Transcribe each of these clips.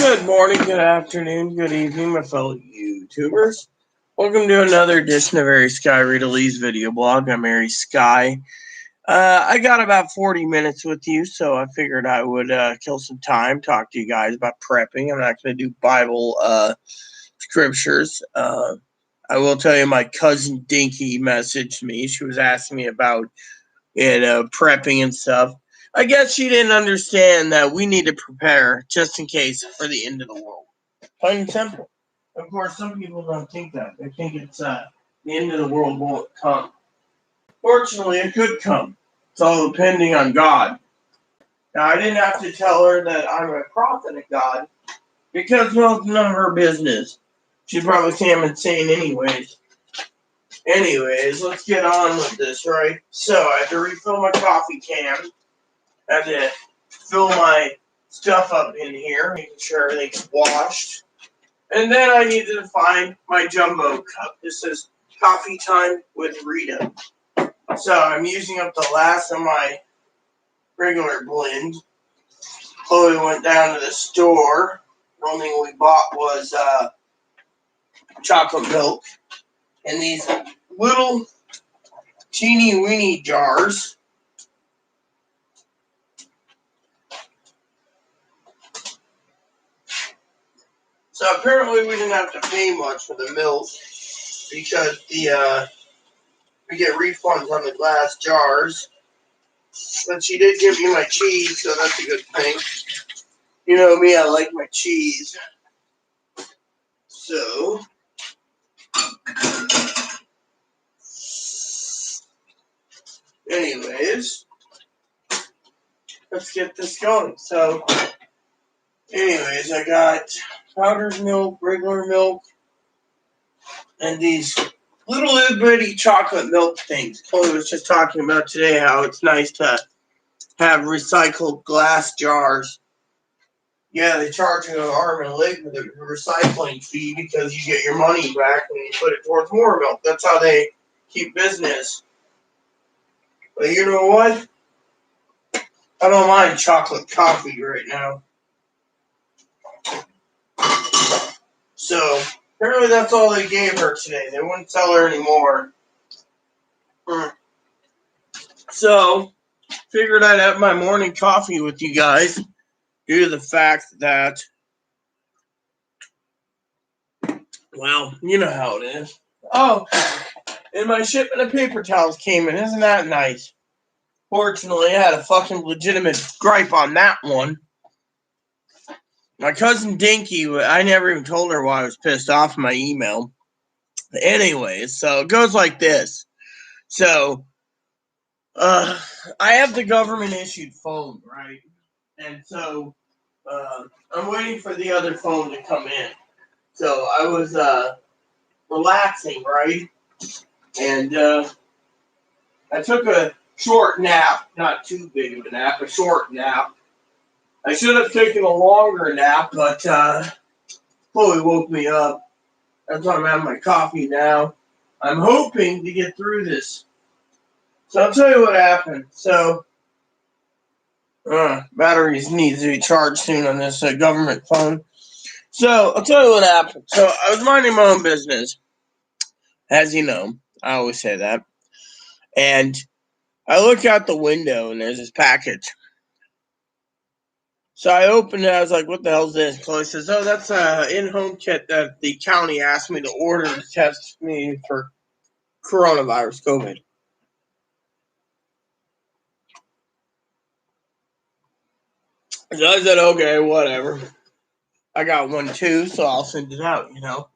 Good morning, good afternoon, good evening, my fellow YouTubers. Welcome to another edition of Ari Sky Read-A-Lee's video blog. I'm Ari Sky. I got about 40 minutes with you, so I figured I would kill some time, talk to you guys about prepping. I'm not going to do Bible scriptures. I will tell you, my cousin Dinky messaged me. She was asking me about prepping and stuff. I guess she didn't understand that we need to prepare just in case for the end of the world. Plain and simple. Of course, some people don't think that. They think it's the end of the world won't come. Fortunately, it could come. It's all depending on God. Now, I didn't have to tell her that I'm a prophet of God because, well, it's none of her business. She'd probably think I'm insane anyways. Anyways, let's get on with this, right? So, I had to refill my coffee can. I had to fill my stuff up in here, making sure everything's washed. And then I needed to find my jumbo cup. This is coffee time with Rita. So I'm using up the last of my regular blend. Chloe went down to the store. The only thing we bought was chocolate milk in these little teeny weeny jars. So apparently we didn't have to pay much for the milk because we get refunds on the glass jars. But she did give me my cheese, so that's a good thing. You know me, I like my cheese. So, anyways, let's get this going. So, anyways, I got powdered milk, regular milk, and these little itty bitty chocolate milk things. Chloe was just talking about today how it's nice to have recycled glass jars. Yeah, they charge you an arm and a leg for the recycling fee because you get your money back when you put it towards more milk. That's how they keep business. But you know what? I don't mind chocolate coffee right now. So, apparently that's all they gave her today. They wouldn't tell her anymore. So, figured I'd have my morning coffee with you guys due to the fact that, well, you know how it is. Oh, and my shipment of paper towels came in. Isn't that nice? Fortunately, I had a fucking legitimate gripe on that one. My cousin Dinky, I never even told her why I was pissed off in my email. Anyways, so it goes like this. So, I have the government-issued phone, right? And so, I'm waiting for the other phone to come in. So, I was, relaxing, right? And, I took a short nap. Not too big of a nap, a short nap. I should have taken a longer nap, but, Chloe woke me up. That's why I'm having my coffee now. I'm hoping to get through this. So I'll tell you what happened. So, batteries need to be charged soon on this government phone. So I'll tell you what happened. So I was minding my own business, as you know. I always say that. And I look out the window and there's this package. So I opened it. I was like, "What the hell is this?" Chloe says, "Oh, that's an in-home kit that the county asked me to order to test me for coronavirus, COVID." So I said, "Okay, whatever. I got one too, so I'll send it out, you know."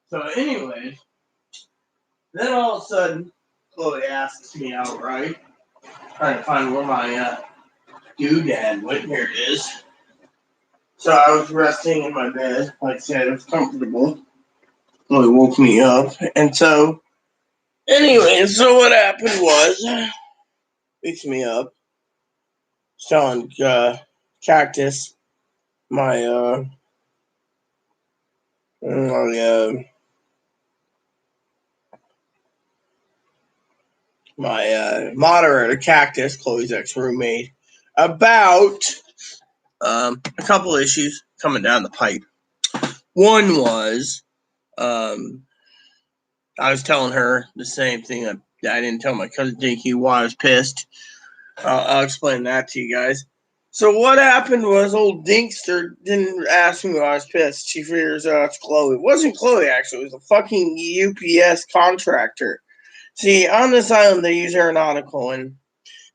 So, anyways, then all of a sudden, Chloe asks me outright, trying to find where my doodad went. Here it is. So I was resting in my bed. Like I said, it was comfortable. Chloe woke me up. And so, anyway, so what happened was, wakes me up, telling Cactus, my, my moderator, Cactus, Chloe's ex-roommate, about a couple issues. coming down the pipe. One was, I was telling her the same thing that I didn't tell my cousin Dinky why I was pissed. I'll explain that to you guys. So what happened was old Dinkster didn't ask me why I was pissed. She figures out it's Chloe. It wasn't Chloe, actually. It was a fucking UPS contractor. See, on this island, they use aeronautical, and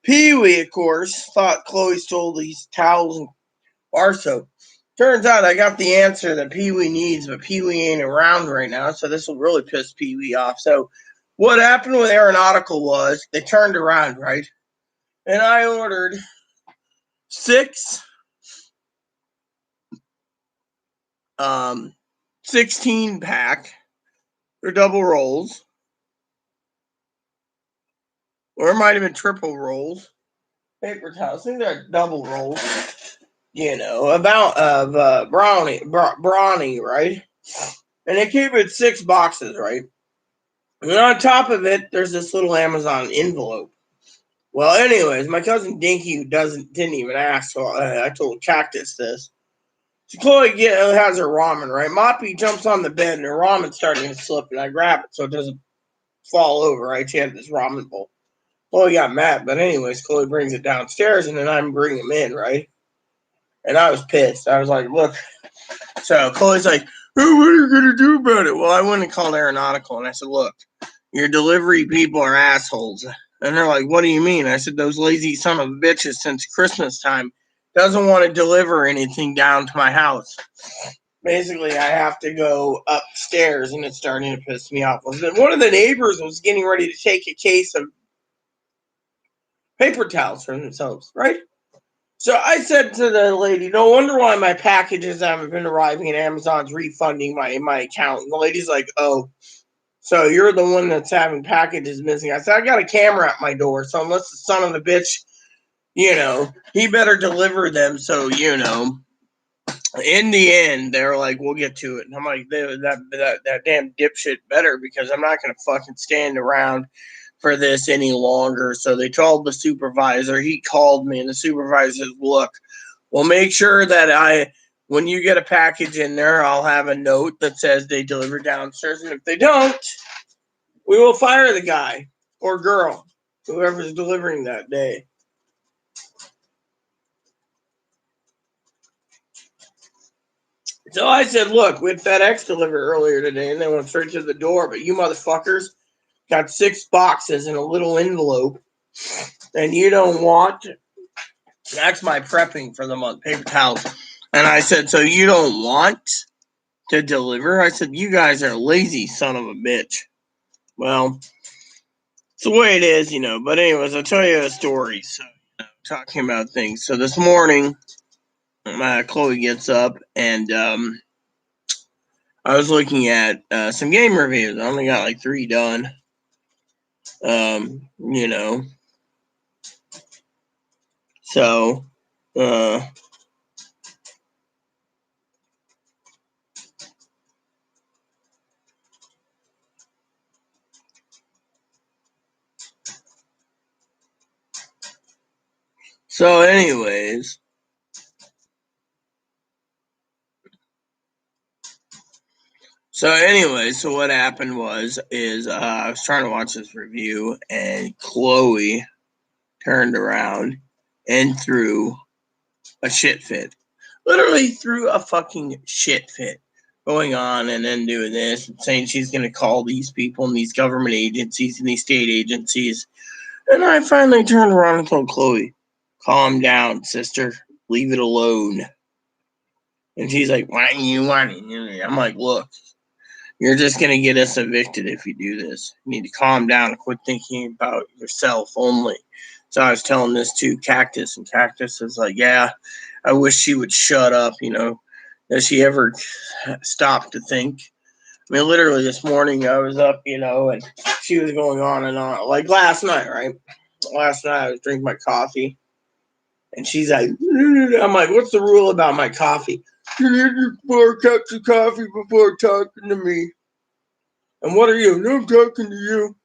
Pee-wee, of course, thought Chloe stole these towels and bar soap. Turns out I got the answer that Pee-wee needs, but Pee-wee ain't around right now, so this will really piss Pee-wee off. So what happened with aeronautical was they turned around, right? And I ordered 6 16-pack or double rolls, or it might have been triple rolls, paper towels. I think they're double rolls, amount of brawny, right? And they came in 6 boxes, right? And on top of it, there's this little Amazon envelope. Well, anyways, my cousin Dinky, who didn't even ask, so I told Cactus this. So Chloe has her ramen, right? Moppy jumps on the bed, and her ramen's starting to slip, and I grab it so it doesn't fall over, right? She had this ramen bowl. Chloe got mad, but anyways, Chloe brings it downstairs, and then I'm bringing him in, right? And I was pissed. I was like, look. So Chloe's like, oh, what are you going to do about it? Well, I went and called Aeronautical, and I said, look, your delivery people are assholes. And they're like, what do you mean? I said, those lazy son of bitches since Christmas time doesn't want to deliver anything down to my house. Basically, I have to go upstairs, and it's starting to piss me off. One of the neighbors was getting ready to take a case of paper towels for themselves, right? So I said to the lady, no wonder why my packages haven't been arriving and Amazon's refunding my account. And the lady's like, oh, so you're the one that's having packages missing. I said, I got a camera at my door, so unless the son of a bitch, he better deliver them. So, in the end, they're like, we'll get to it. And I'm like, that damn dipshit better, because I'm not going to fucking stand around for this any longer. So they told the supervisor. He called me, and the supervisor says, look, we'll make sure that when you get a package in there, I'll have a note that says they delivered downstairs. And if they don't, we will fire the guy or girl, whoever's delivering that day. So I said, look, we had FedEx deliver earlier today, and they went straight to the door. But you motherfuckers got 6 boxes in a little envelope, and you don't want. That's my prepping for the month, paper towels. And I said, so you don't want to deliver? I said, you guys are lazy son of a bitch. Well, it's the way it is, But anyways, I'll tell you a story. So, talking about things. So this morning, Chloe gets up, and I was looking at some game reviews. I only got like 3 done. So, anyways, so what happened is I was trying to watch this review, and Chloe turned around and threw a shit fit. Literally threw a fucking shit fit, going on and then doing this and saying she's going to call these people and these government agencies and these state agencies. And I finally turned around and told Chloe, calm down, sister. Leave it alone. And she's like, why are you wanting? I'm like, look, you're just going to get us evicted if you do this. You need to calm down and quit thinking about yourself only. So I was telling this to Cactus, and Cactus is like, yeah, I wish she would shut up, Does she ever stop to think? I mean, literally this morning I was up, and she was going on and on. Like last night, right? Last night I was drinking my coffee, and she's like, I'm like, what's the rule about my coffee? You need 4 cups of coffee before talking to me. And what are you? No, I'm talking to you.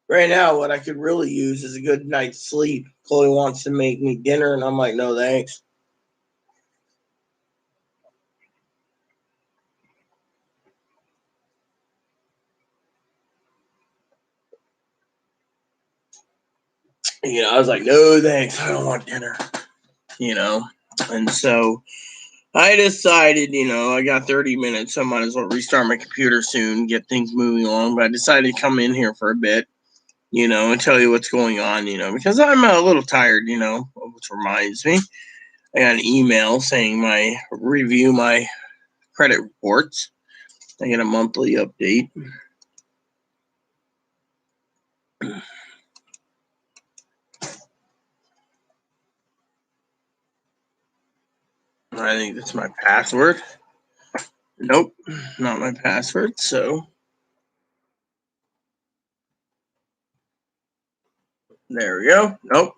Right now, what I could really use is a good night's sleep. Chloe wants to make me dinner, and I'm like, no, thanks. I was like, no thanks, I don't want dinner. And so I decided, I got 30 minutes, I might as well restart my computer soon, get things moving along. But I decided to come in here for a bit, and tell you what's going on, because I'm a little tired, which reminds me, I got an email saying review my credit reports. I get a monthly update. I think that's my password. Nope, not my password. So there we go. Nope,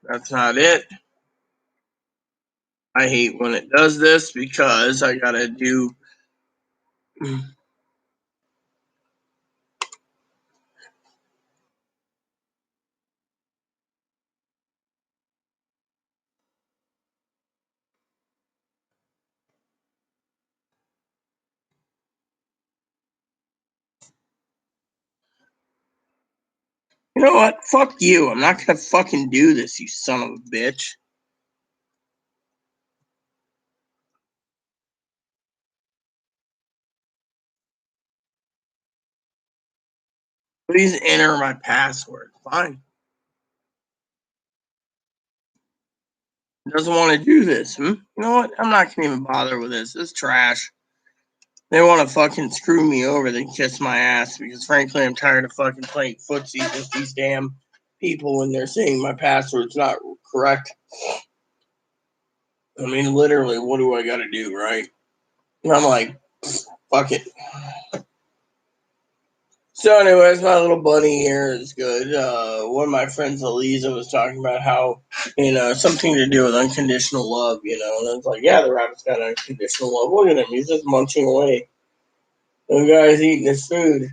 that's not it. I hate when it does this because I gotta do. You know what? Fuck you. I'm not gonna fucking do this, you son of a bitch. Please enter my password. Fine. Doesn't want to do this. You know what? I'm not gonna even bother with this. This is trash. They want to fucking screw me over, then kiss my ass, because frankly, I'm tired of fucking playing footsie with these damn people when they're saying my password's not correct. I mean, literally, what do I gotta do, right? And I'm like, fuck it. So, anyways, my little bunny here is good. One of my friends, Eliza, was talking about how, something to do with unconditional love, and I was like, yeah, the rabbit's got unconditional love. Look at him. He's just munching away. The guy's eating his food.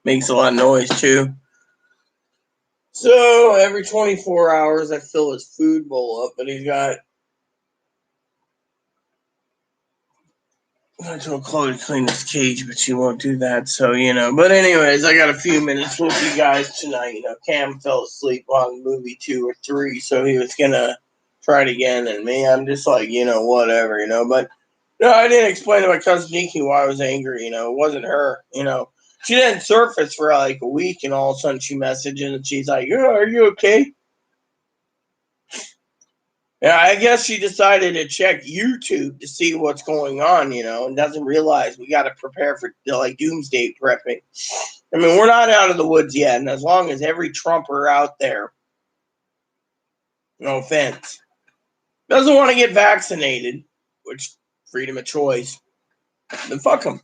Makes a lot of noise, too. So, every 24 hours, I fill his food bowl up, but he's got. I told Chloe to clean this cage, but she won't do that. So, But anyways, I got a few minutes with you guys tonight. Cam fell asleep on movie 2 or 3, so he was gonna try it again. And me, I'm just like, whatever, But no, I didn't explain to my cousin Nikki why I was angry. It wasn't her. She didn't surface for like a week, and all of a sudden she messaged and she's like, "Are you okay?" Yeah, I guess she decided to check YouTube to see what's going on, and doesn't realize we got to prepare for like doomsday prepping. I mean, we're not out of the woods yet, and as long as every Trumper out there, no offense, doesn't want to get vaccinated, which freedom of choice, then fuck them.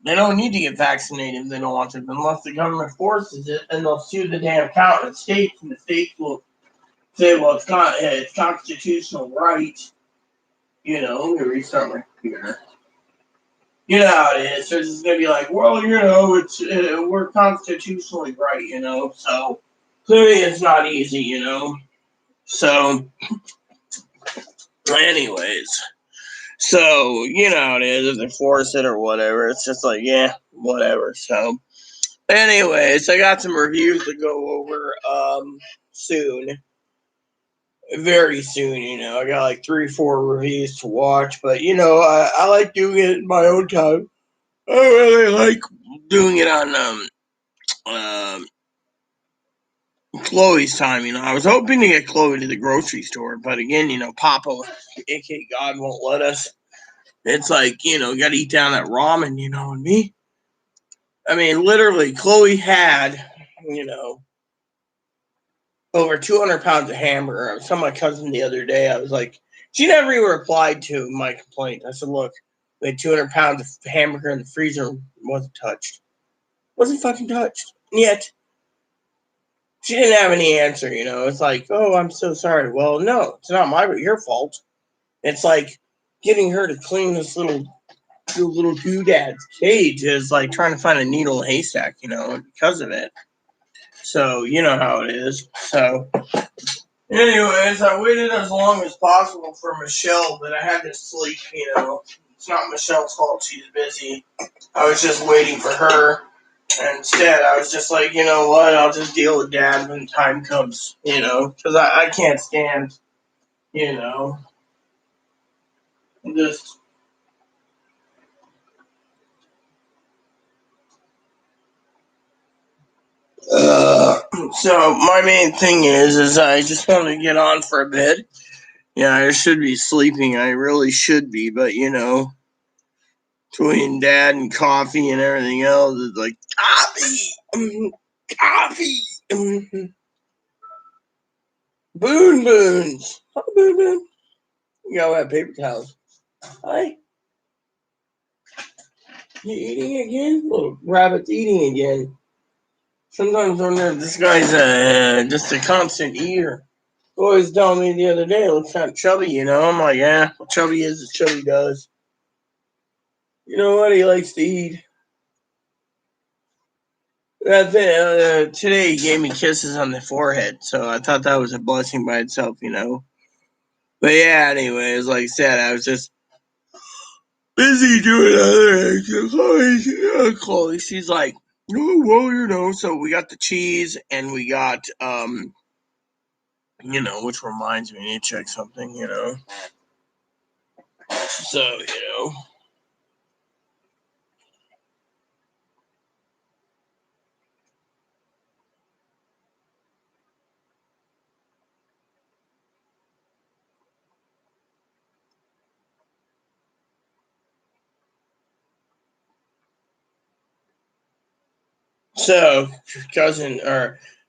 They don't need to get vaccinated if they don't want to, unless the government forces it, and they'll sue the damn county states, and the states will say, well, it's constitutional right. Let me restart my computer. You know how it is. So it's just gonna be like, well, it's we're constitutionally right, So clearly, it's not easy, So, anyways, so you know how it is. If they force it or whatever, it's just like, yeah, whatever. So, anyways, I got some reviews to go over soon. Very soon, I got like 3-4 reviews to watch, but I like doing it in my own time. I really like doing it on Chloe's time. I was hoping to get Chloe to the grocery store, but again, Papa, aka God, won't let us. It's like, got to eat down that ramen, and me. I mean, literally, Chloe had, over 200 pounds of hamburger. I was telling my cousin the other day, I was like, she never even replied to my complaint. I said, look, we had 200 pounds of hamburger in the freezer, wasn't touched. Wasn't fucking touched. Yet, she didn't have any answer, It's like, oh, I'm so sorry. Well, no, it's not your fault. It's like getting her to clean this little doodad's cage is like trying to find a needle in a haystack, because of it. So, you know how it is. So, anyways, I waited as long as possible for Michelle, but I had to sleep, It's not Michelle's fault. She's busy. I was just waiting for her. And instead, I was just like, you know what? I'll just deal with Dad when the time comes, because I can't stand, you know, just. So my main thing is I just want to get on for a bit. Yeah, I should be sleeping. I really should be, but between Dad and coffee and everything else, it's like coffee. Boons. Hi, Boon. You gotta have paper towels. Hi. You eating again? Little rabbit's eating again. Sometimes when this guy's just a constant eater. Always telling me the other day, looks kind of chubby, I'm like, yeah, what chubby is as chubby does. You know what? He likes to eat. Today he gave me kisses on the forehead, so I thought that was a blessing by itself, But yeah, anyways, like I said, I was just busy doing other things. Chloe, she's like, oh, well, so we got the cheese and we got, which reminds me, I need to check something, So. So,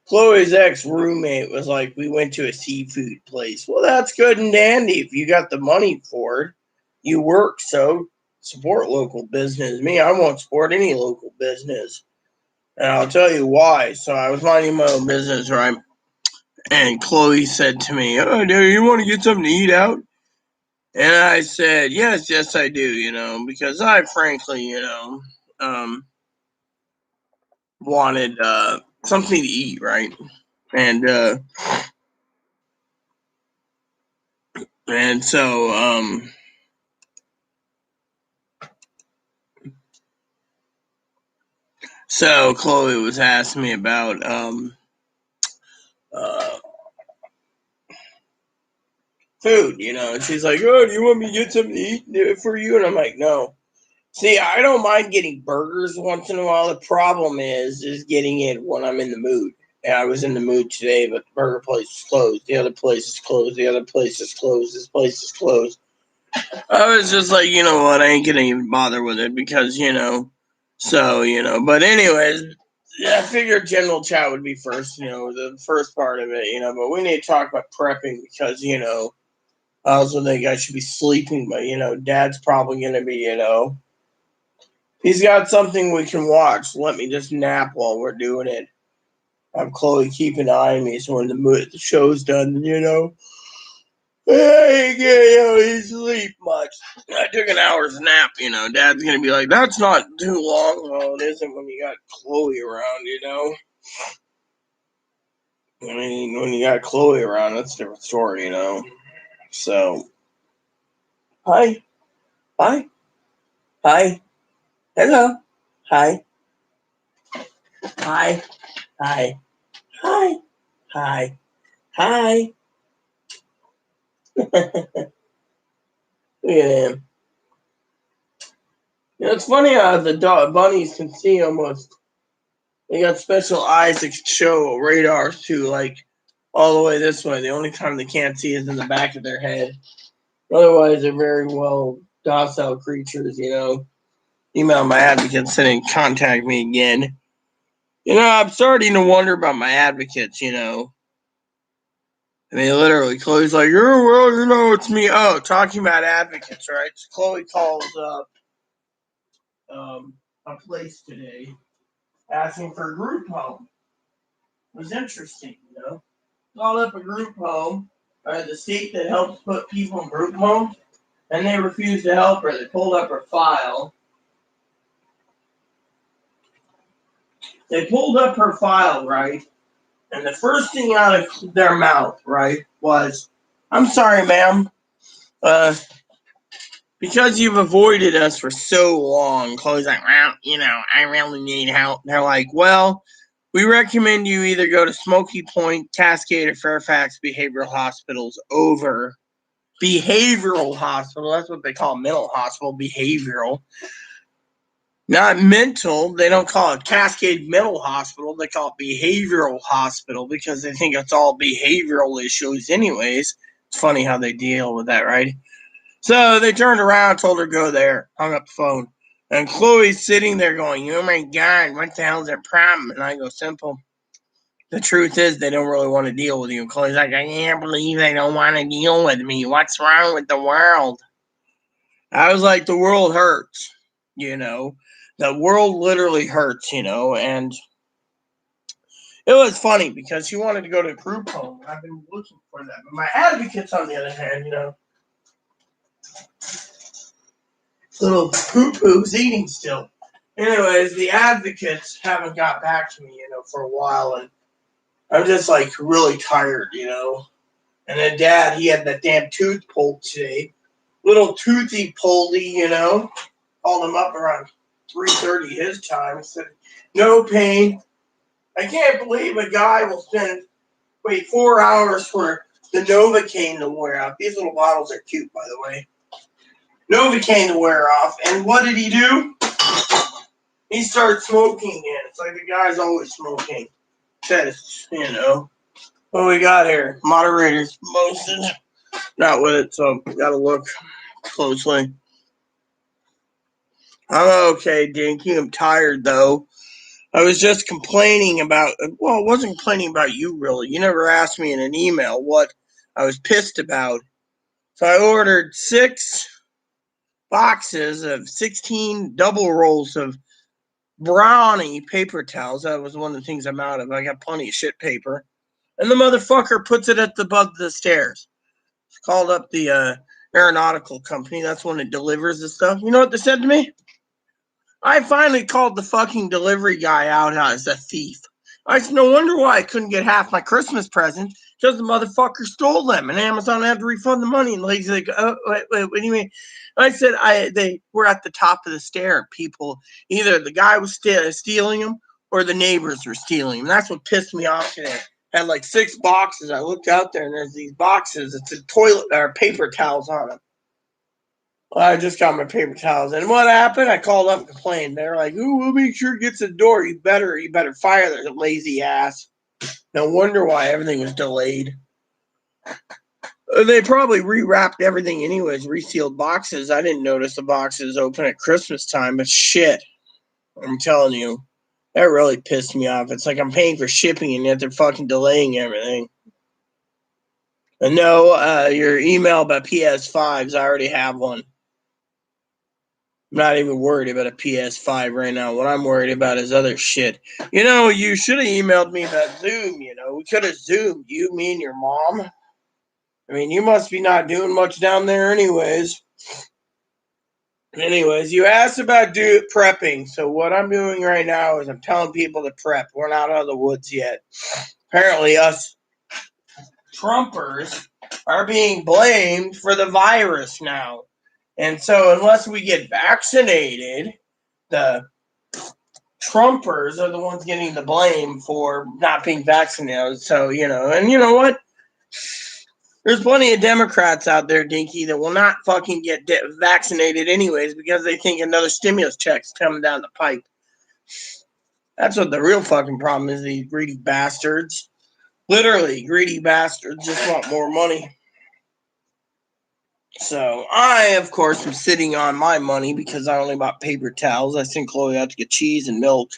Chloe's ex roommate was like, we went to a seafood place. Well, that's good and dandy. If you got the money for it, you work, so support local business. Me, I won't support any local business. And I'll tell you why. So, I was minding my own business, right? And Chloe said to me, oh, do you want to get something to eat out? And I said, yes, I do, because I frankly, wanted something to eat, right? And and so Chloe was asking me about uh food, and she's like, oh, do you want me to get something to eat for you? And I'm like, no. See, I don't mind getting burgers once in a while. The problem is getting it when I'm in the mood. And I was in the mood today, but the burger place is closed. The other place is closed. The other place is closed. This place is closed. I was just like, you know what? I ain't gonna even bother with it because, So, but anyways, yeah, I figured general chat would be first, the first part of it, but we need to talk about prepping because, I also think I should be sleeping, but, Dad's probably going to be, he's got something we can watch. Let me just nap while we're doing it. I'm Chloe keep an eye on me so when the show's done, I ain't getting sleep much. I took an hour's nap, Dad's gonna be like, that's not too long. Well, it isn't when you got Chloe around. I mean, when you got Chloe around, that's a different story, So, hi, hi, hi, hello, hi, hi, hi, hi, hi, hi. Look at him. It's funny how the bunnies can see almost. They got special eyes that show radars too, like all the way this way. The only time they can't see is in the back of their head. Otherwise, they're very well docile creatures, Email my advocates and contact me again. I'm starting to wonder about my advocates, I mean, literally, Chloe's like, oh, well, it's me. Oh, talking about advocates, right? So Chloe calls up a place today asking for a group home. It was interesting. Called up a group home, the state that helps put people in group homes, and they refused to help her. They pulled up her file. Right? And the first thing out of their mouth, right, was, I'm sorry, ma'am. because you've avoided us for so long. Chloe's like, well, I really need help. They're like, well, we recommend you either go to Smoky Point, Cascade, or Fairfax Behavioral Hospitals over behavioral hospital. That's what they call mental hospital, behavioral. Not mental. They don't call it Cascade Mental Hospital. They call it Behavioral Hospital because they think it's all behavioral issues anyways. It's funny how they deal with that, right? So they turned around, told her to go there, hung up the phone. And Chloe's sitting there going, oh my God, what the hell's their problem? And I go, simple. The truth is they don't really want to deal with you. And Chloe's like, I can't believe they don't want to deal with me. What's wrong with the world? I was like, the world hurts, The world literally hurts, and it was funny because she wanted to go to a group home. I've been looking for that. But my advocates, on the other hand, little poo-poo's eating still. Anyways, the advocates haven't got back to me, for a while, and I'm just like really tired, And then Dad, he had that damn tooth pulled today. Little toothy pulledy, Called him up around 3:30 his time. Said, no pain. I can't believe a guy will wait 4 hours for the Novocaine to wear out. These little bottles are cute, by the way. Novocaine to wear off. And what did he do? He started smoking again. It's like the guy's always smoking. Says, what we got here? Moderator's posted. Not with it, so gotta look closely. I'm okay, Dinky. I'm tired, though. I was just complaining about, well, I wasn't complaining about you, really. You never asked me in an email what I was pissed about. So I ordered 6 boxes of 16 double rolls of brownie paper towels. That was one of the things I'm out of. I got plenty of shit paper. And the motherfucker puts it at the above the stairs. It's called up the aeronautical company. That's one that delivers the stuff. You know what they said to me? I finally called the fucking delivery guy out as a thief. I said, no wonder why I couldn't get half my Christmas present, because the motherfucker stole them, and Amazon had to refund the money. And the lady's like, oh, wait, what do you mean? I said, they were at the top of the stair. People, either the guy was stealing them or the neighbors were stealing them. That's what pissed me off today. I had like 6 boxes. I looked out there, and there's these boxes. It's a toilet or paper towels on them. Well, I just got my paper towels. And what happened? I called up and complained. They're like, ooh, we'll make sure it gets the door. You better fire their lazy ass. No wonder why everything was delayed. They probably rewrapped everything anyways, resealed boxes. I didn't notice the boxes open at Christmas time, but shit. I'm telling you, that really pissed me off. It's like I'm paying for shipping and yet they're fucking delaying everything. And no, your email about PS5s, I already have one. I'm not even worried about a PS5 right now. What I'm worried about is other shit. You should have emailed me about Zoom, We could have Zoomed. You, me, and your mom. I mean, you must be not doing much down there anyways. Anyways, you asked about prepping. So what I'm doing right now is I'm telling people to prep. We're not out of the woods yet. Apparently us Trumpers are being blamed for the virus now. And so unless we get vaccinated, the Trumpers are the ones getting the blame for not being vaccinated. So, and you know what? There's plenty of Democrats out there, Dinky, that will not fucking get vaccinated anyways because they think another stimulus check's coming down the pipe. That's what the real fucking problem is, these greedy bastards. Literally, greedy bastards just want more money. So I, of course, am sitting on my money because I only bought paper towels. I sent Chloe out to get cheese and milk.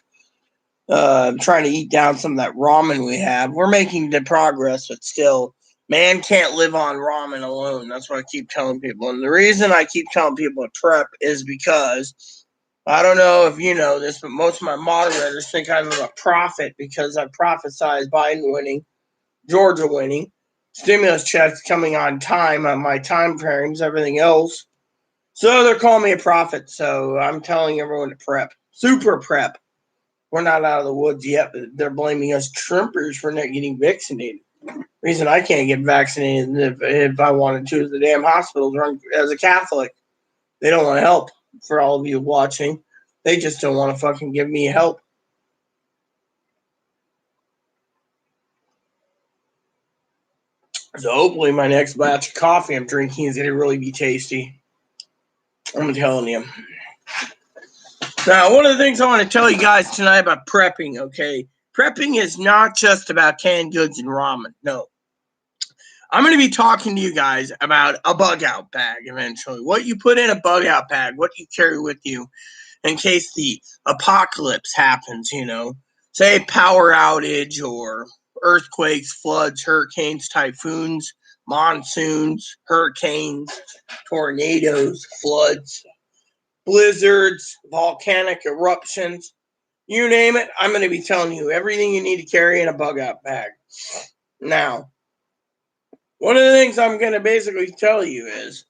I'm trying to eat down some of that ramen we have. We're making good progress, but still, man can't live on ramen alone. That's what I keep telling people. And the reason I keep telling people to prep is because, I don't know if you know this, but most of my moderators think I'm a prophet because I prophesized Biden winning, Georgia winning, stimulus checks coming on time on my time frames, everything else. So they're calling me a prophet. So I'm telling everyone to prep. Super prep. We're not out of the woods yet, but they're blaming us Trumpers for not getting vaccinated. Reason I can't get vaccinated if I wanted to is the damn hospitals run as a Catholic. They don't want to help. For all of you watching, they just don't want to fucking give me help. So hopefully my next batch of coffee I'm drinking is going to really be tasty. I'm telling you. Now, one of the things I want to tell you guys tonight about prepping, okay? Prepping is not just about canned goods and ramen. No. I'm going to be talking to you guys about a bug out bag eventually. What you put in a bug out bag, what you carry with you in case the apocalypse happens, you know. Say power outage or earthquakes, floods, hurricanes, typhoons, monsoons, hurricanes, tornadoes, floods, blizzards, volcanic eruptions, you name it. I'm going to be telling you everything you need to carry in a bug out bag. Now, one of the things I'm going to basically tell you is,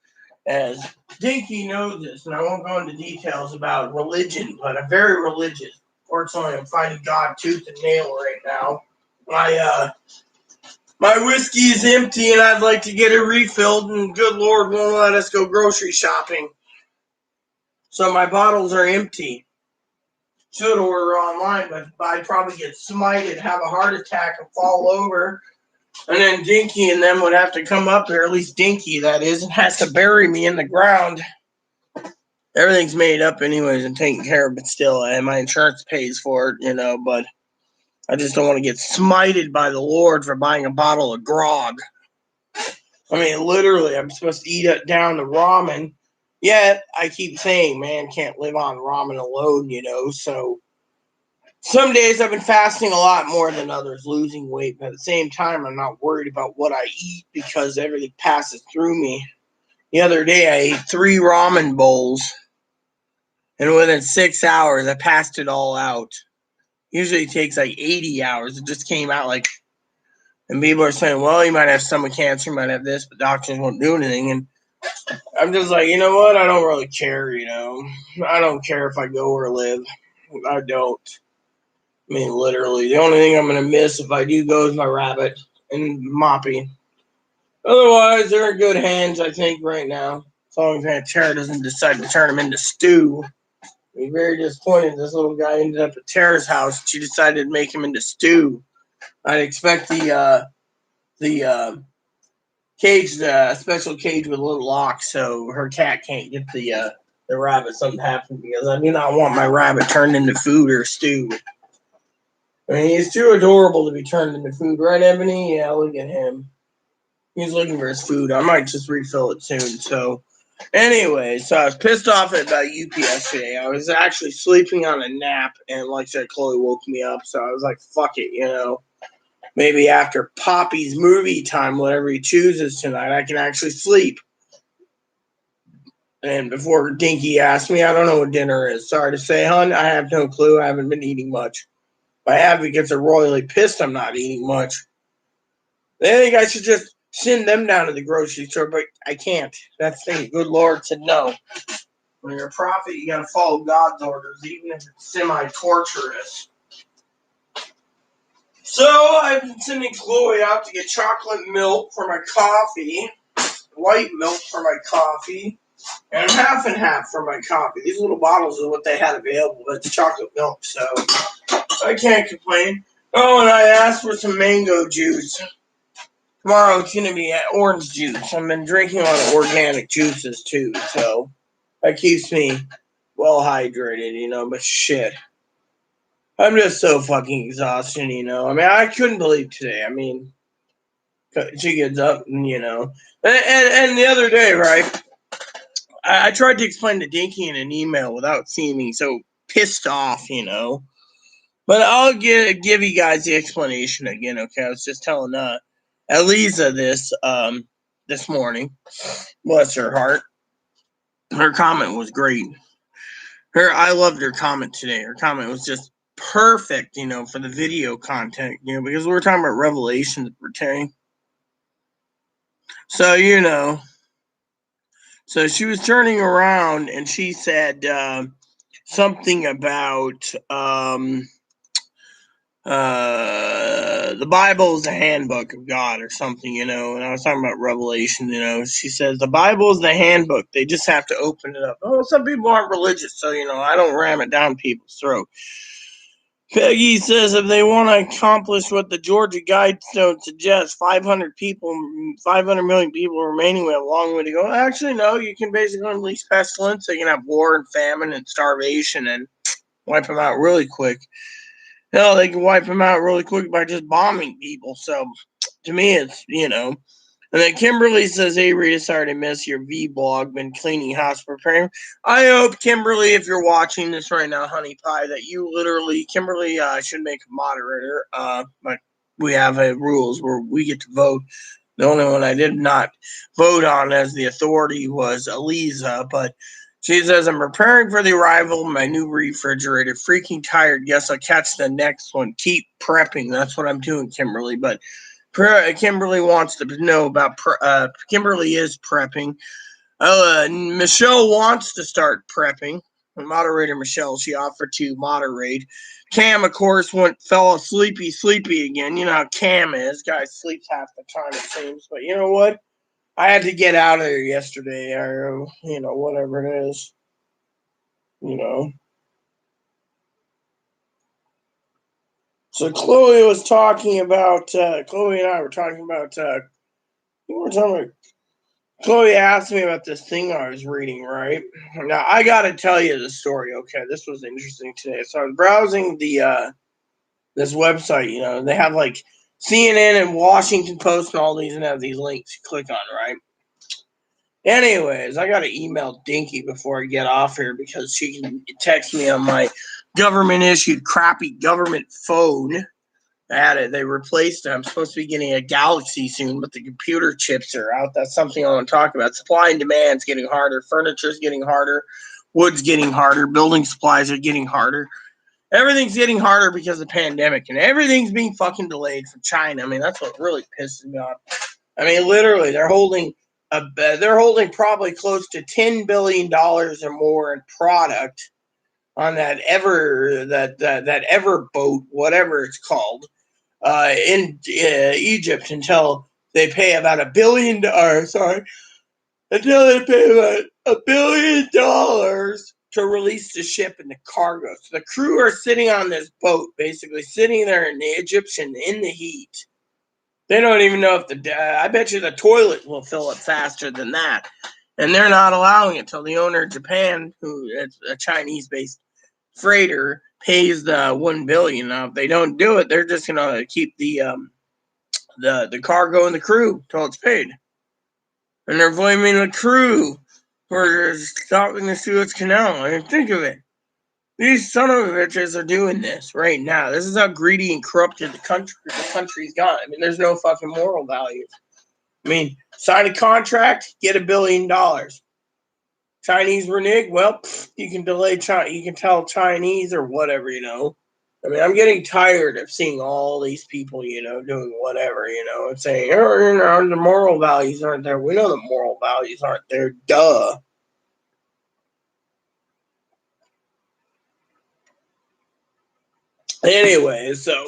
as Dinky knows this, and I won't go into details about religion, but I'm very religious. Fortunately, I'm fighting God tooth and nail right now. My whiskey is empty, and I'd like to get it refilled, and good Lord won't let us go grocery shopping. So my bottles are empty. Should order online, but I'd probably get smited, have a heart attack, and fall over. And then Dinky and them would have to come up here, at least Dinky, that is, and has to bury me in the ground. Everything's made up anyways and taken care of, but still, and my insurance pays for it, you know, but I just don't want to get smited by the Lord for buying a bottle of grog. I mean, literally, I'm supposed to eat it down the ramen, yet I keep saying, man, can't live on ramen alone, you know, so some days I've been fasting a lot more than others, losing weight, but at the same time, I'm not worried about what I eat because everything passes through me. The other day, I ate 3 ramen bowls, and within 6 hours, I passed it all out. Usually it takes like 80 hours. It just came out like, and people are saying, well, you might have stomach cancer, you might have this, but doctors won't do anything. And I'm just like, you know what? I don't really care, you know. I don't care if I go or live. I don't. I mean, literally. The only thing I'm going to miss if I do go is my rabbit and Moppy. Otherwise, they're in good hands, I think, right now. As long as Aunt Tara doesn't decide to turn them into stew. I'd be very disappointed this little guy ended up at Tara's house. She decided to make him into stew. I'd expect the cage, a special cage with a little lock, so her cat can't get the rabbit. Something happened because I do not want my rabbit turned into food or stew. I mean, he's too adorable to be turned into food, right, Ebony? Yeah, look at him. He's looking for his food. I might just refill it soon. So, anyway, so I was pissed off about UPS today. I was actually sleeping on a nap, and like I said, Chloe woke me up. So I was like, fuck it, you know. Maybe after Poppy's movie time, whatever he chooses tonight, I can actually sleep. And before Dinky asked me, I don't know what dinner is. Sorry to say, hon, I have no clue. I haven't been eating much. My advocates are royally pissed I'm not eating much. They think I should just send them down to the grocery store, but I can't. That's the thing. Good Lord said no. When you're a prophet, you got to follow God's orders, even if it's semi-torturous. So I've been sending Chloe out to get chocolate milk for my coffee, white milk for my coffee, and half for my coffee. These little bottles are what they had available, but it's chocolate milk, so I can't complain. Oh, and I asked for some mango juice. Tomorrow it's going to be orange juice. I've been drinking a lot of organic juices too, so that keeps me well hydrated, you know, but shit. I'm just so fucking exhausted, you know. I mean, I couldn't believe today. I mean, she gets up, and, you know. And the other day, right, I tried to explain to Dinky in an email without seeming so pissed off, you know. But I'll give you guys the explanation again, okay? I was just telling Eliza this morning. Bless her heart. Her comment was great. I loved her comment today. Her comment was just perfect, you know, for the video content, you know, because we're talking about Revelation that we're telling. So, you know, so she was turning around and she said something about the Bible is the handbook of God or something, and I was talking about Revelation, she says the Bible is the handbook. They just have to open it up. Oh, some people aren't religious, so, I don't ram it down people's throat. Peggy says if they want to accomplish what the Georgia Guidestone suggests, 500 million people remaining, we have a long way to go. Actually, no, you can basically unleash pestilence. They can have war and famine and starvation and wipe them out really quick. Hell, they can wipe them out really quick by just bombing people. So, to me, it's, And then Kimberly says, hey, Rita, sorry to miss your V-blog. Been cleaning house preparing. I hope, Kimberly, if you're watching this right now, honey pie, that you literally, Kimberly should make a moderator. But we have rules where we get to vote. The only one I did not vote on as the authority was Eliza, but she says, I'm preparing for the arrival of my new refrigerator. Freaking tired. Guess I'll catch the next one. Keep prepping. That's what I'm doing, Kimberly. But Kimberly wants to know about Kimberly is prepping. Michelle wants to start prepping. Moderator Michelle, she offered to moderate. Cam, of course, fell sleepy again. You know how Cam is. Guy sleeps half the time, it seems. But you know what? I had to get out of there yesterday, or, whatever it is. So Chloe was talking about, Chloe and I were talking about, Chloe asked me about this thing I was reading, right? Now, I got to tell you the story, okay? This was interesting today. So I was browsing this website, they have like CNN and Washington Post and all these, and have these links you click on, right? Anyways, I got to email Dinky before I get off here because she can text me on my government-issued crappy government phone. They replaced it. I'm supposed to be getting a Galaxy soon, but the computer chips are out. That's something I want to talk about. Supply and demand's getting harder. Furniture's getting harder. Wood's getting harder. Building supplies are getting harder. Everything's getting harder because of the pandemic, and everything's being fucking delayed from China. I mean, that's what really pisses me off. I mean, literally, they're holding probably close to $10 billion or more in product on that Ever boat, whatever it's called, in Egypt until they pay about $1 billion. Until they pay about $1 billion to release the ship and the cargo. So the crew are sitting on this boat, basically sitting there in the Egyptian in the heat. They don't even know if I bet you the toilet will fill up faster than that. And they're not allowing it till the owner of Japan, who is a Chinese-based freighter, pays the $1 billion. Now, if they don't do it, they're just gonna keep the cargo and the crew till it's paid. And they're blaming the crew for stopping the Suez Canal. I mean, think of it. These son of a bitches are doing this right now. This is how greedy and corrupted the country's got. I mean, there's no fucking moral values. I mean, sign a contract, get $1 billion. Chinese renege, well, you can delay China. You can tell Chinese or whatever, I mean, I'm getting tired of seeing all these people, doing whatever, and saying, the moral values aren't there. We know the moral values aren't there. Duh. Anyways, so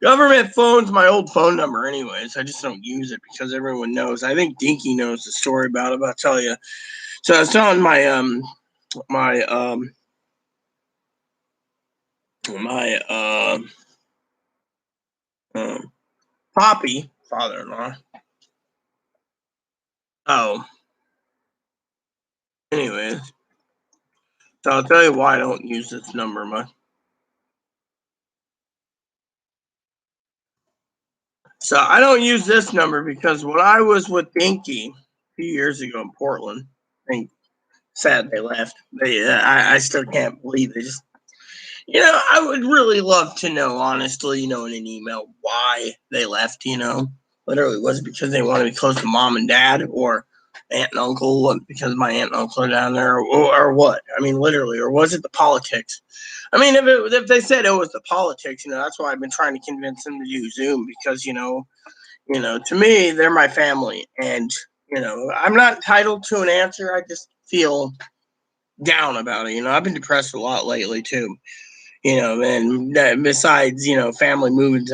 government phone's my old phone number anyways. I just don't use it because everyone knows. I think Dinky knows the story about it, but I'll tell you. So I was telling my Poppy, father-in-law. Oh. Anyways. So I'll tell you why I don't use this number much. So I don't use this number because when I was with Dinky a few years ago in Portland, I think sad they left. I still can't believe they just. I would really love to know, honestly, in an email why they left. Literally, was it because they wanted to be close to mom and dad, or aunt and uncle because my aunt and uncle are down there, or what? I mean, literally, or was it the politics? I mean, if they said it was the politics, that's why I've been trying to convince them to do Zoom because to me they're my family, and I'm not entitled to an answer. I just feel down about it. I've been depressed a lot lately too. And besides, family moving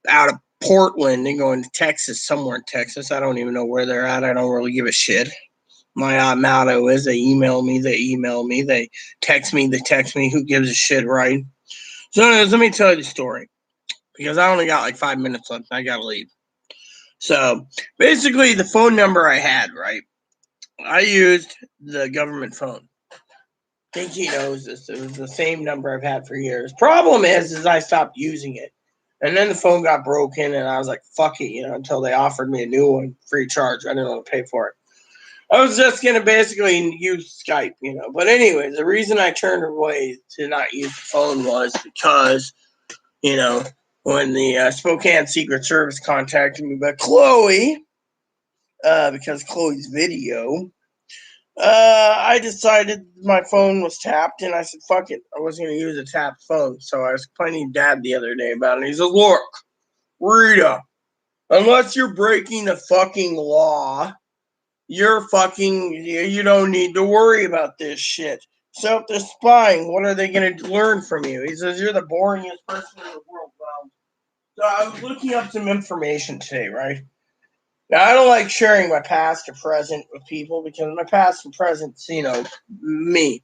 out of Portland and going to Texas, somewhere in Texas. I don't even know where they're at. I don't really give a shit. My motto is they email me, they text me, who gives a shit, right? So anyways, let me tell you the story, because I only got like 5 minutes left and I gotta leave. So basically the phone number I had, right? I used the government phone. I think he knows this. It was the same number I've had for years. Problem is I stopped using it. And then the phone got broken and I was like, fuck it, until they offered me a new one free charge. I didn't want to pay for it. I was just going to basically use Skype, But anyways, the reason I turned away to not use the phone was because, when the Spokane Secret Service contacted me about Chloe, because Chloe's video, I decided my phone was tapped, and I said, fuck it. I wasn't going to use a tapped phone. So I was complaining to Dad the other day about it. He says, look, Rita, unless you're breaking the fucking law, you don't need to worry about this shit. So if they're spying, what are they going to learn from you? He says, you're the boringest person in the world. Well, so I was looking up some information today, right? Now, I don't like sharing my past or present with people because my past and present's, me.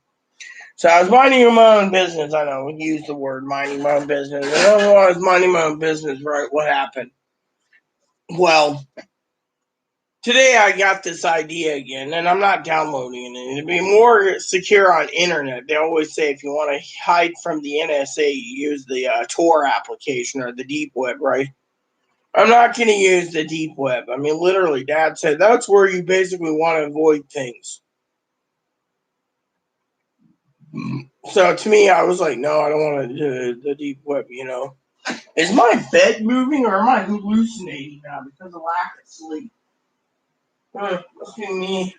So I was minding my own business. I know we use the word minding my own business. I was minding my own business, right? What happened? Well, today I got this idea again, and I'm not downloading it. To be more secure on internet, they always say if you want to hide from the NSA, you use the Tor application or the deep web, right? I'm not going to use the deep web. I mean, literally, Dad said that's where you basically want to avoid things. So to me, I was like, no, I don't want to do the deep web, Is my bed moving or am I hallucinating now because of lack of sleep? Must be me.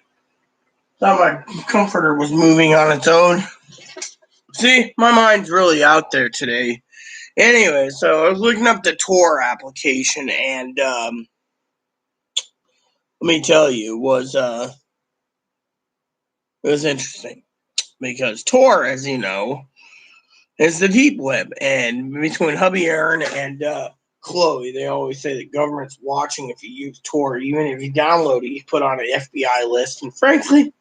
Thought my comforter was moving on its own. See, my mind's really out there today. Anyway, so I was looking up the Tor application, and let me tell you, it was interesting because Tor, as you know, is the deep web, and between hubby Aaron and Chloe, they always say the government's watching if you use Tor. Even if you download it, you put on an FBI list, and frankly,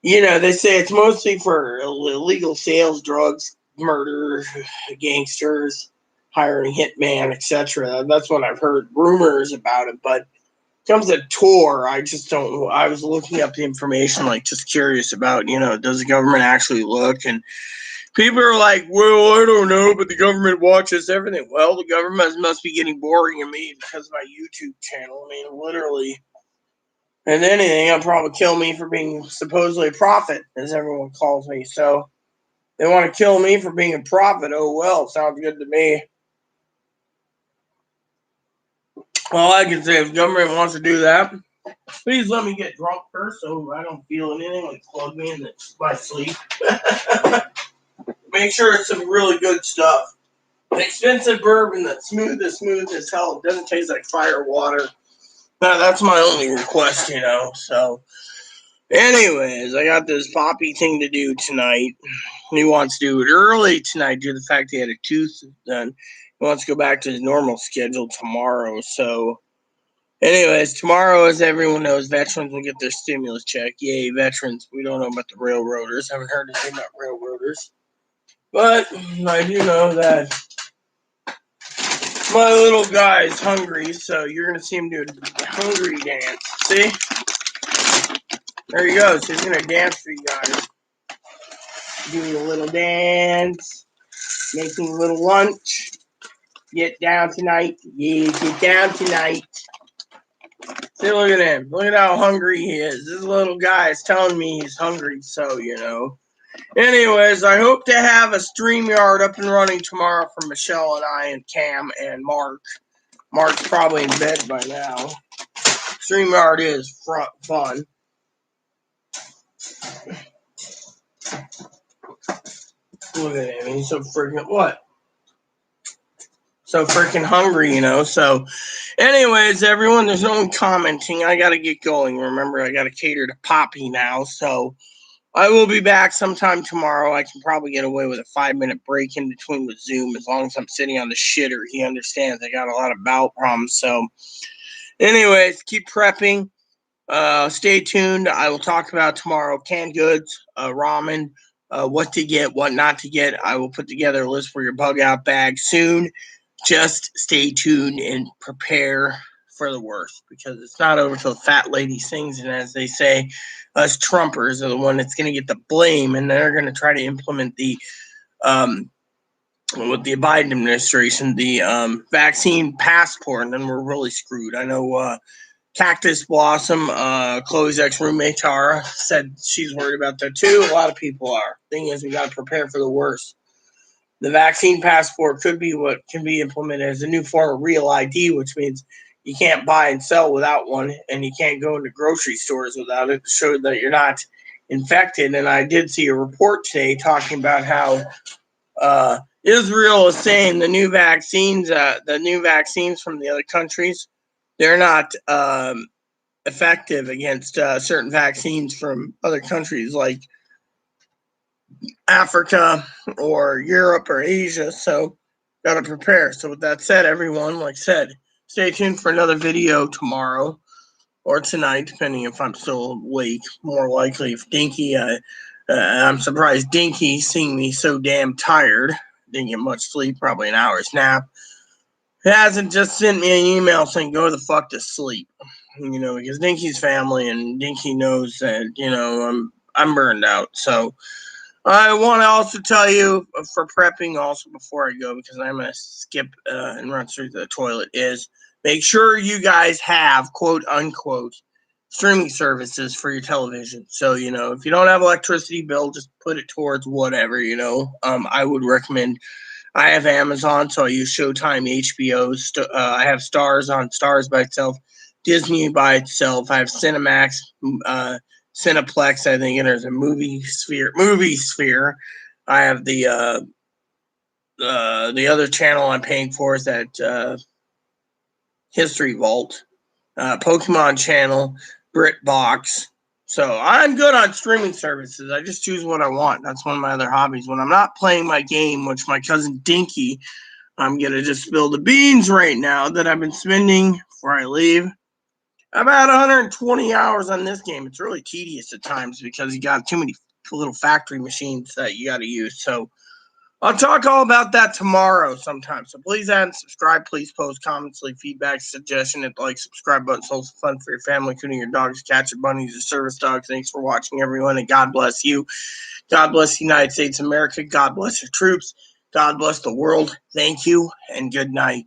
they say it's mostly for illegal sales, drugs, murder, gangsters, hiring hitman, etc. That's what I've heard rumors about it. But when it comes to Tor, I just don't know. I was looking up the information, like just curious about, does the government actually look? And people are like, well, I don't know, but the government watches everything. Well, the government must be getting boring to me because of my YouTube channel. I mean, literally. And anything, they'll probably kill me for being supposedly a prophet, as everyone calls me. So they want to kill me for being a prophet. Oh, well, sounds good to me. Well, I can say if the government wants to do that, please let me get drunk first so I don't feel anything like plug me in my sleep. Make sure it's some really good stuff. An expensive bourbon that's smooth as hell. It doesn't taste like fire water. That's my only request, So, anyways, I got this Poppy thing to do tonight. He wants to do it early tonight due to the fact he had a tooth done. He wants to go back to his normal schedule tomorrow. So, anyways, tomorrow, as everyone knows, veterans will get their stimulus check. Yay, veterans. We don't know about the railroaders. Haven't heard anything about railroaders. But I do know that my little guy is hungry, so you're going to see him do a hungry dance. See? There he goes. He's going to dance for you guys. Doing a little dance. Making a little lunch. Get down tonight. Yeah, get down tonight. See, look at him. Look at how hungry he is. This little guy is telling me he's hungry, so, Anyways, I hope to have a StreamYard up and running tomorrow for Michelle and I and Cam and Mark. Mark's probably in bed by now. StreamYard is fun. Look at him. He's so freaking hungry, So, anyways, everyone, there's no one commenting. I got to get going. Remember, I got to cater to Poppy now. So, I will be back sometime tomorrow. I can probably get away with a 5-minute break in between with Zoom as long as I'm sitting on the shitter. He understands I got a lot of bowel problems. So, anyways, keep prepping. Stay tuned. I will talk about tomorrow canned goods, ramen, what to get, what not to get. I will put together a list for your bug out bag soon. Just stay tuned and prepare for the worst because it's not over till the fat lady sings. And as they say, us Trumpers are the one that's going to get the blame, and they're going to try to implement the with the Biden administration, the vaccine passport, and then we're really screwed. I know Cactus Blossom, Chloe's ex-roommate Tara, said she's worried about that too. A lot of people are. Thing is, we got to prepare for the worst. The vaccine passport could be what can be implemented as a new form of real ID, which means you can't buy and sell without one, and you can't go into grocery stores without it to show that you're not infected. And I did see a report today talking about how Israel is saying the new vaccines from the other countries, they're not effective against certain vaccines from other countries like Africa or Europe or Asia. So, got to prepare. So, with that said, everyone, like I said, stay tuned for another video tomorrow or tonight, depending if I'm still awake. More likely, if Dinky, I'm surprised Dinky, seeing me so damn tired, didn't get much sleep, probably an hour's nap, hasn't just sent me an email saying go the fuck to sleep. Because Dinky's family and Dinky knows that I'm burned out. So I want to also tell you for prepping also before I go, because I'm gonna skip and run through the toilet, is make sure you guys have quote unquote streaming services for your television. So if you don't have electricity bill, just put it towards whatever. I would recommend. I have Amazon, so I use Showtime, HBO. I have Stars on Stars by itself, Disney by itself. I have Cinemax, Cineplex, I think, and there's a Movie Sphere. I have the other channel I'm paying for is that History Vault, Pokemon Channel, BritBox. So I'm good on streaming services. I just choose what I want. That's one of my other hobbies. When I'm not playing my game, which my cousin Dinky, I'm going to just spill the beans right now that I've been spending before I leave about 120 hours on this game. It's really tedious at times because you got too many little factory machines that you got to use. So I'll talk all about that tomorrow sometime. So please add and subscribe. Please post comments, leave feedback, suggestion, and like, subscribe button. So it's fun for your family, including your dogs, cats, your bunnies, your service dogs. Thanks for watching, everyone, and God bless you. God bless the United States of America. God bless your troops. God bless the world. Thank you, and good night.